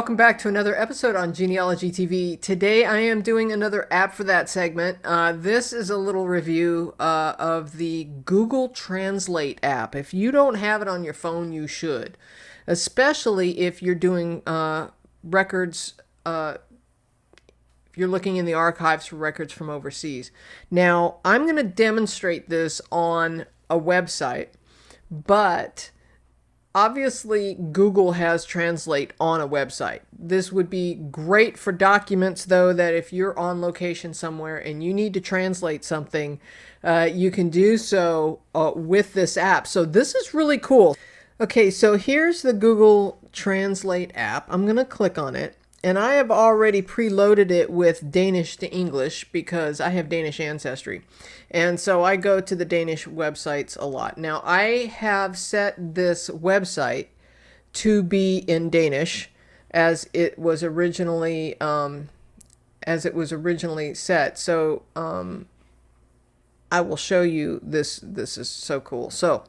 welcome back to another episode on Genealogy TV. Today I am doing another app for that segment. This is a little review of the Google Translate app. If you don't have it on your phone, you should. Especially if you're doing records, if you're looking in the archives for records from overseas. Now, I'm going to demonstrate this on a website, but obviously, Google has Translate on a website. This would be great for documents, though, that if you're on location somewhere and you need to translate something, you can do so with this app. So this is really cool. Okay, so here's the Google Translate app. I'm going to click on it. And I have already preloaded it with Danish to English because I have Danish ancestry. And so I go to the Danish websites a lot. Now, I have set this website to be in Danish as it was originally set. So I will show you this. This is so cool. So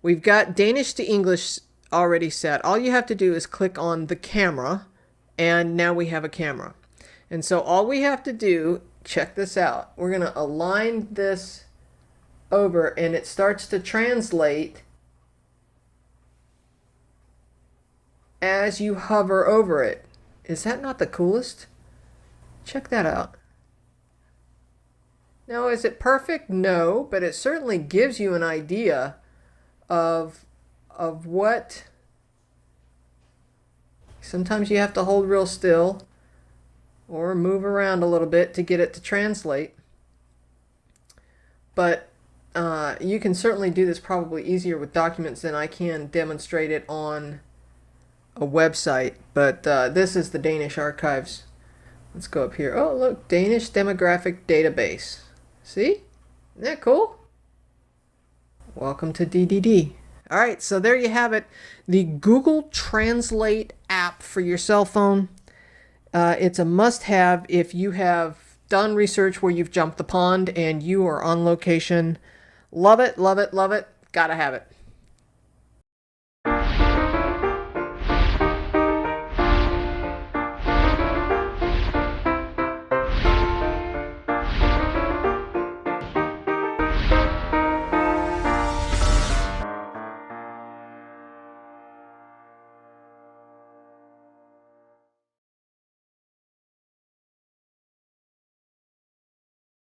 we've got Danish to English already set. All you have to do is click on the camera. And now we have a camera. And so all we have to do, check this out. We're going to align this over and it starts to translate as you hover over it. Is that not the coolest? Check that out. Now, is it perfect? No, but it certainly gives you an idea of what... Sometimes you have to hold real still or move around a little bit to get it to translate. But you can certainly do this probably easier with documents than I can demonstrate it on a website. But this is the Danish archives. Let's go up here. Oh, look, Danish demographic database. See? Isn't that cool? Welcome to DDD. All right, so there you have it. The Google Translate app for your cell phone. It's a must-have if you have done research where you've jumped the pond and you are on location. Love it, love it, love it. Gotta have it.